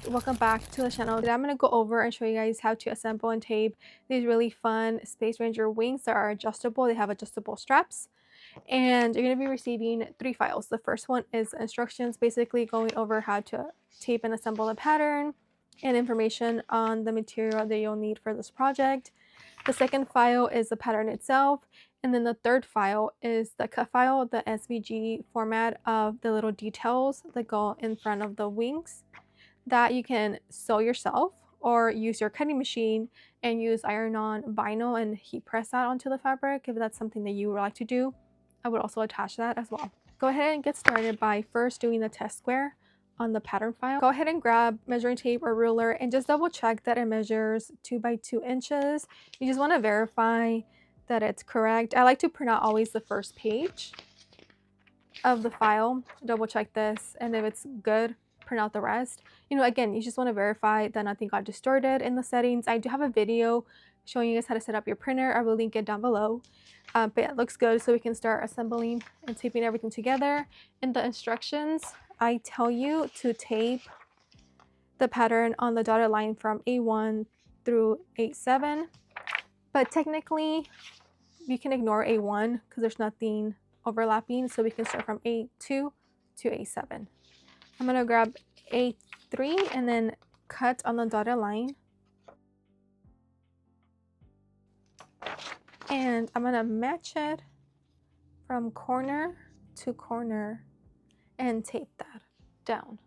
welcome back to the channel. Today I'm going to go over and show you guys how to assemble and tape these really fun Space Ranger wings that are adjustable. They have adjustable straps, and you're going to be receiving 3 files. The first one is instructions, basically going over how to tape and assemble the pattern and information on the material that you'll need for this project. The second file is the pattern itself, and then the third file is the cut file, the SVG format of the little details that go in front of the wings that you can sew yourself or use your cutting machine and use iron-on vinyl and heat press that onto the fabric if that's something that you would like to do. I would also attach that as well. Go ahead and get started by first doing the test square on the pattern file. Go ahead and grab measuring tape or ruler and just double check that it measures 2 by 2 inches. You just want to verify that it's correct. I like to print out always the first page of the file, double check this, and if it's good, print out the rest. Again, you just want to verify that nothing got distorted in the settings. I do have a video showing you guys how to set up your printer. I will link it down below. But yeah, it looks good, so we can start assembling and taping everything together. In the instructions, I tell you to tape the pattern on the dotted line from A1 through A7, but technically you can ignore A1 because there's nothing overlapping, so we can start from A2 to A7. I'm going to grab A3 and then cut on the dotted line. And I'm going to match it from corner to corner and tape that down.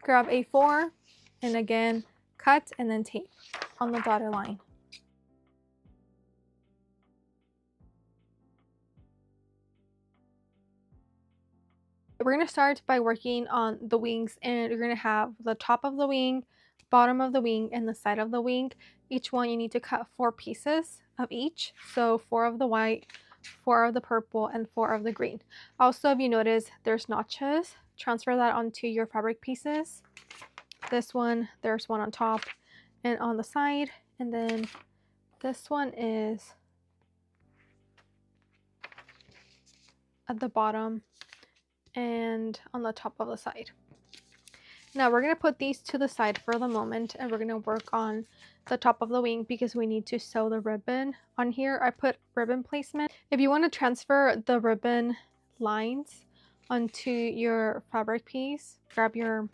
Grab A4 and again cut and then tape on the dotted line. We're going to start by working on the wings, and you're going to have the top of the wing, bottom of the wing, and the side of the wing. Each one you need to cut 4 pieces of each, so 4 of the white, 4 of the purple, and 4 of the green. Also, if you notice there's notches, transfer that onto your fabric pieces. This one, there's one on top and on the side, and then this one is at the bottom and on the top of the side. Now we're going to put these to the side for the moment, and we're going to work on the top of the wing because we need to sew the ribbon on here. I put ribbon placement. If you want to transfer the ribbon lines onto your fabric piece, grab your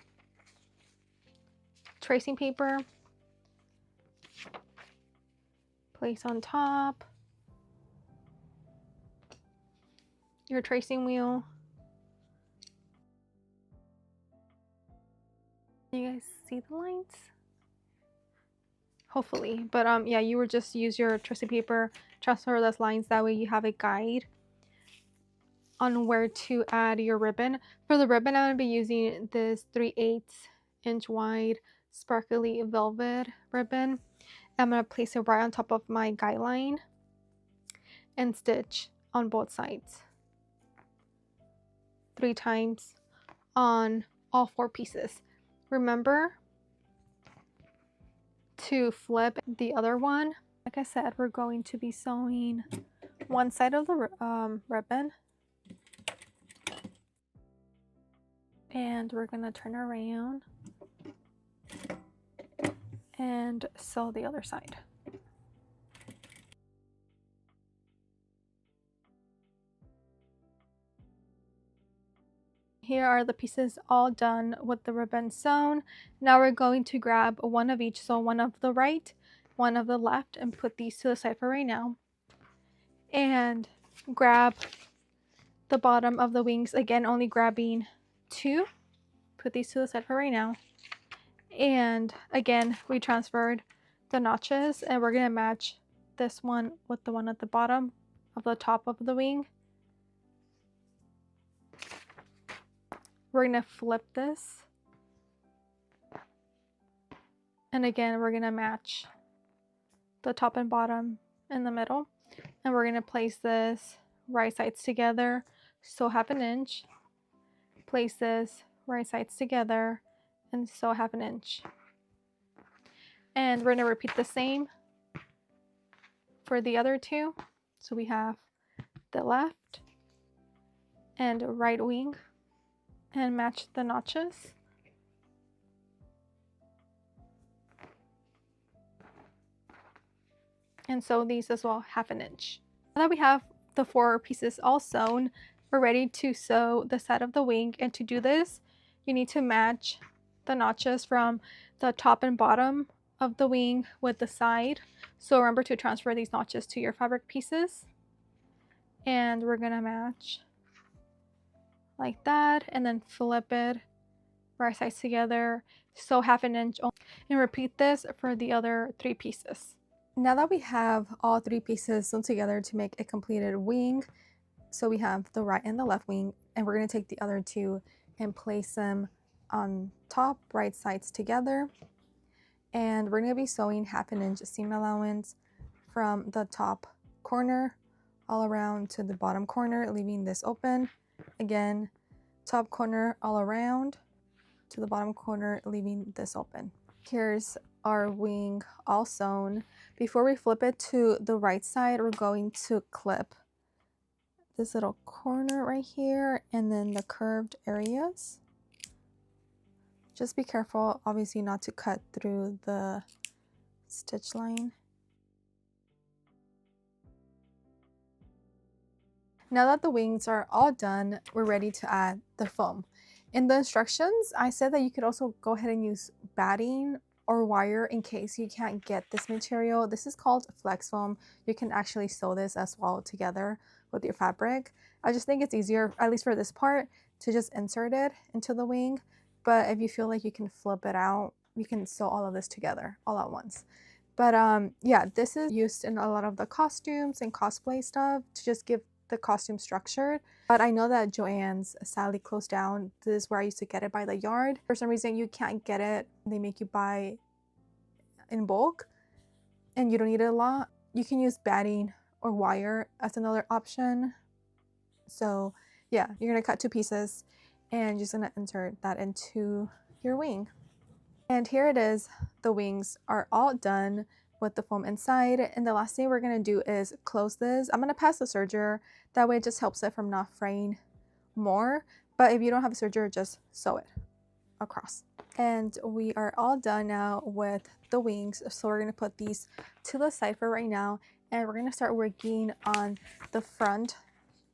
tracing paper, place on top, your tracing wheel. You guys see the lines? Hopefully, but yeah, you would just use your tracing paper, transfer those lines, that way you have a guide on where to add your ribbon. For the ribbon, I'm going to be using this 3/8 inch wide sparkly velvet ribbon. I'm going to place it right on top of my guideline and stitch on both sides 3 times on all 4 pieces. Remember to flip the other one. Like I said, we're going to be sewing one side of the ribbon, and we're going to turn around and sew the other side. Here are the pieces all done with the ribbon sewn. Now we're going to grab one of each, so one of the right, one of the left, and put these to the side for right now. And grab the bottom of the wings, again only grabbing 2. Put these to the side for right now. And again, we transferred the notches, and we're going to match this one with the one at the bottom of the top of the wing. We're going to flip this, and again we're going to match the top and bottom in the middle, and we're going to place this right sides together, sew 1/2 inch, place this right sides together and sew 1/2 inch, and we're going to repeat the same for the other 2. So we have the left and right wing, and match the notches. And sew these as well 1/2 inch. Now that we have the 4 pieces all sewn, we're ready to sew the side of the wing. And to do this, you need to match the notches from the top and bottom of the wing with the side. So remember to transfer these notches to your fabric pieces. And we're gonna match like that, and then flip it right sides together, sew 1/2 inch, and repeat this for the other 3 pieces. Now that we have all 3 pieces sewn together to make a completed wing, so we have the right and the left wing, and we're going to take the other 2 and place them on top, right sides together. And we're going to be sewing 1/2 inch seam allowance from the top corner all around to the bottom corner, leaving this open. Again, top corner all around to the bottom corner, leaving this open. Here's our wing all sewn. Before we flip it to the right side, we're going to clip this little corner right here and then the curved areas. Just be careful, obviously, not to cut through the stitch line. Now that the wings are all done, we're ready to add the foam. In the instructions, I said that you could also go ahead and use batting or wire in case you can't get this material. This is called flex foam. You can actually sew this as well together with your fabric. I just think it's easier, at least for this part, to just insert it into the wing. But if you feel like you can flip it out, you can sew all of this together all at once. But yeah, this is used in a lot of the costumes and cosplay stuff to just give the costume structured. But I know that Joann's sadly closed down. This is where I used to get it by the yard. For some reason you can't get it. They make you buy in bulk and you don't need it a lot. You can use batting or wire as another option. So yeah, you're gonna cut 2 pieces and you're just gonna insert that into your wing. And here it is. The wings are all done with the foam inside, and the last thing we're going to do is close this. I'm going to pass the serger, that way it just helps it from not fraying more. But if you don't have a serger, just sew it across. And we are all done now with the wings, so we're going to put these to the side for right now, and we're going to start working on the front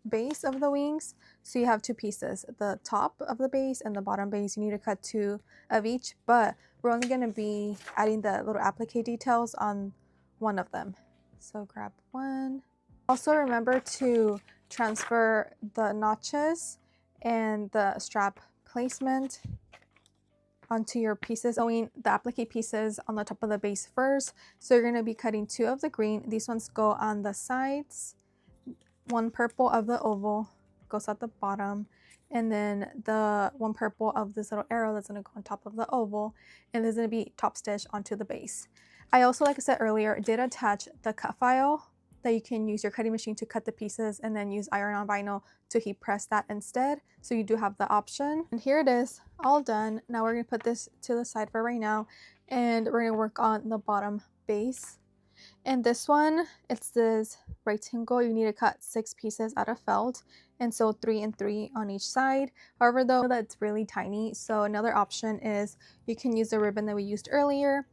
base of the wings. So you have 2 pieces, the top of the base and the bottom base. You need to cut 2 of each, but we're only going to be adding the little applique details on one of them. So grab one. Also remember to transfer the notches and the strap placement onto your pieces, sewing the applique pieces on the top of the base first. So you're going to be cutting 2 of the green. These ones go on the sides. 1 purple of the oval goes at the bottom, and then the 1 purple of this little arrow that's going to go on top of the oval, and there's going to be top stitch onto the base. I also, like I said earlier, did attach the cut file that you can use your cutting machine to cut the pieces and then use iron-on vinyl to heat press that instead. So you do have the option. And here it is, all done. Now we're going to put this to the side for right now, and we're going to work on the bottom base. And this one, it's this rectangle. You need to cut 6 pieces out of felt and sew 3 and 3 on each side. However, though, that's really tiny. So another option is you can use the ribbon that we used earlier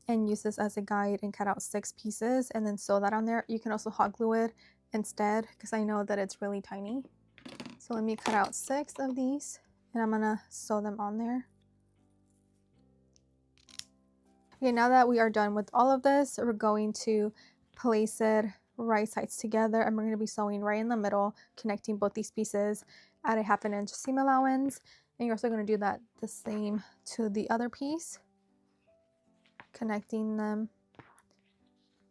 and use this as a guide and cut out 6 pieces and then sew that on there. You can also hot glue it instead because I know that it's really tiny. So let me cut out 6 of these and I'm gonna sew them on there. Okay, now that we are done with all of this, we're going to place it right sides together, and we're going to be sewing right in the middle, connecting both these pieces at a 1/2 inch seam allowance. And you're also going to do that the same to the other piece, connecting them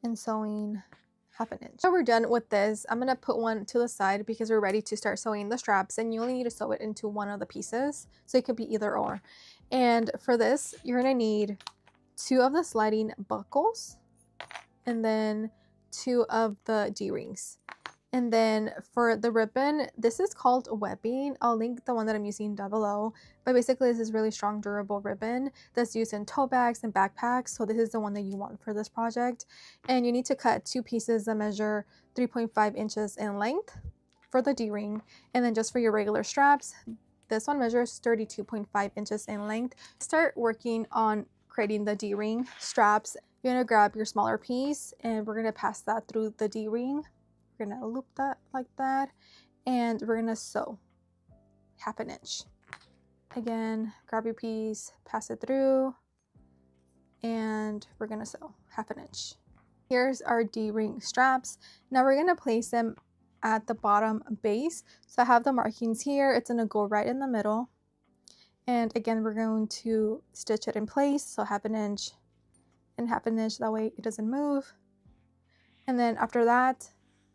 and sewing 1/2 inch. So we're done with this. I'm going to put one to the side because we're ready to start sewing the straps, and you only need to sew it into one of the pieces, so it could be either or. And for this, you're going to need 2 of the sliding buckles and then 2 of the D-rings. And then for the ribbon, this is called webbing. I'll link the one that I'm using down below. But basically, this is really strong, durable ribbon that's used in tote bags and backpacks. So this is the one that you want for this project. And you need to cut 2 pieces that measure 3.5 inches in length for the D-ring. And then just for your regular straps, This one measures 32.5 inches in length. Start working on creating the D-ring straps. You're gonna grab your smaller piece and we're gonna pass that through the D-ring. We're gonna loop that like that, and we're gonna sew 1/2 inch. Again, grab your piece, pass it through, and we're gonna sew 1/2 inch. Here's our D-ring straps. Now we're gonna place them at the bottom base. So I have the markings here. It's gonna go right in the middle. And again, we're going to stitch it in place. So 1/2 inch and 1/2 inch, that way it doesn't move. And then after that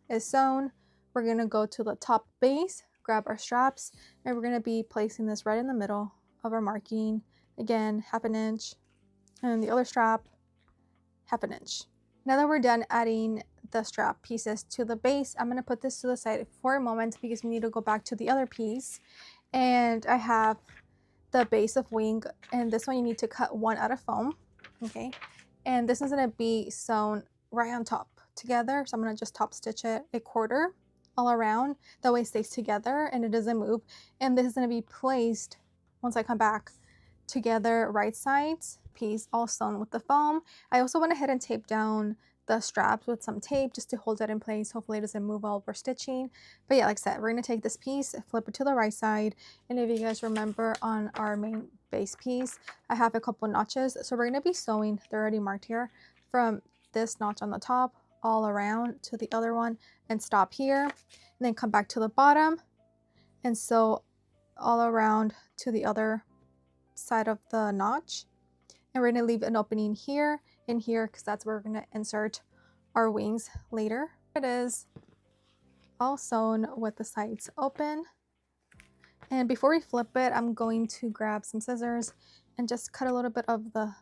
is sewn, we're gonna go to the top base, grab our straps, and we're gonna be placing this right in the middle of our marking. Again, 1/2 inch, and then the other strap, 1/2 inch. Now that we're done adding the strap pieces to the base, I'm gonna put this to the side for a moment because we need to go back to the other piece. And I have the base of wing, and this one you need to cut one out of foam, okay? And this is gonna be sewn right on top together. So I'm gonna just top stitch it 1/4 all around. That way it stays together and it doesn't move. And this is gonna be placed, once I come back, together right sides, piece all sewn with the foam. I also went ahead and taped down the straps with some tape just to hold that in place. Hopefully it doesn't move while we're stitching. But yeah, like I said, we're gonna take this piece, flip it to the right side. And if you guys remember on our main base piece, I have a couple notches. So we're gonna be sewing, they're already marked here, from this notch on the top all around to the other one and stop here. And then come back to the bottom and sew all around to the other side of the notch. And we're going to leave an opening here and here because that's where we're going to insert our wings later. It is all sewn with the sides open. And before we flip it, I'm going to grab some scissors and just cut a little bit of the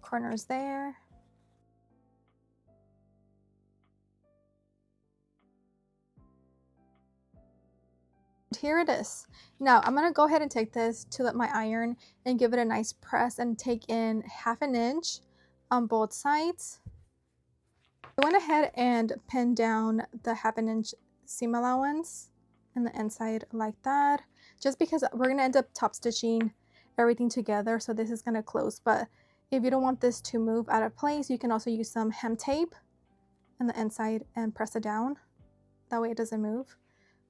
corners there. Here it is. Now I'm going to go ahead and take this to my iron and give it a nice press and take in 1/2 inch on both sides. I went ahead and pinned down the 1/2 inch seam allowance in the inside like that, just because we're going to end up top stitching everything together, so this is going to close. But if you don't want this to move out of place, you can also use some hem tape in the inside and press it down. That way it doesn't move.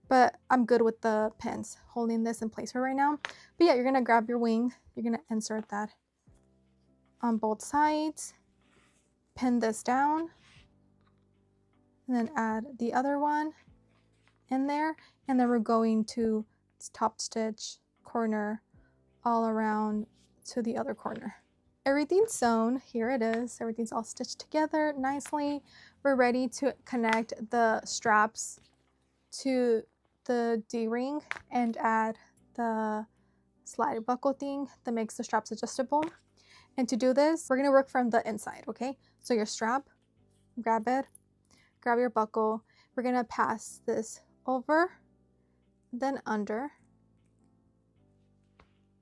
But I'm good with the pins holding this in place for right now. But yeah, you're gonna grab your wing, you're gonna insert that on both sides, pin this down, and then add the other one in there. And then we're going to top stitch corner all around to the other corner. Everything's sewn, here it is. Everything's all stitched together nicely. We're ready to connect the straps to the D-ring and add the slide buckle thing that makes the straps adjustable. And to do this, we're going to work from the inside, okay? So your strap, grab it, grab your buckle. We're going to pass this over, then under.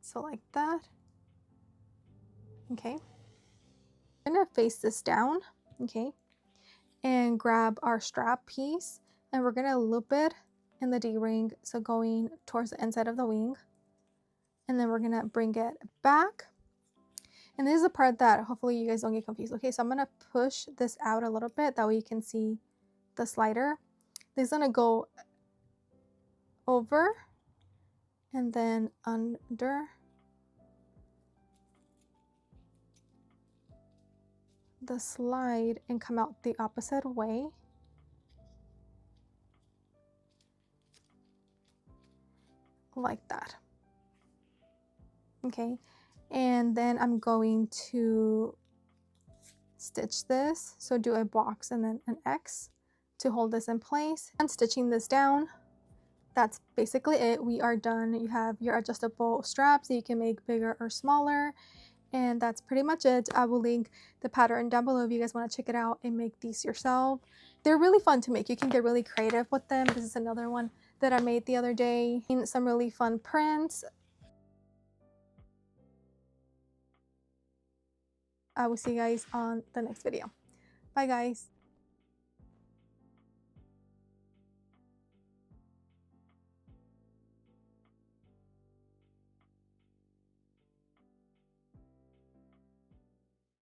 So like that. Okay. I'm going to face this down, okay? And grab our strap piece, and we're going to loop it in the D-ring, so going towards the inside of the wing. And then we're going to bring it back. And this is the part that hopefully you guys don't get confused. Okay, so I'm going to push this out a little bit, that way you can see the slider. This is going to go over and then under the slide and come out the opposite way. Like that. Okay, and then I'm going to stitch this, so do a box and then an X to hold this in place. And stitching this down, that's basically it. We are done. You have your adjustable straps that you can make bigger or smaller, and that's pretty much it. I will link the pattern down below if you guys want to check it out and make these yourself. They're really fun to make. You can get really creative with them. This is another one that I made the other day. Some really fun prints. I will see you guys on the next video. Bye guys.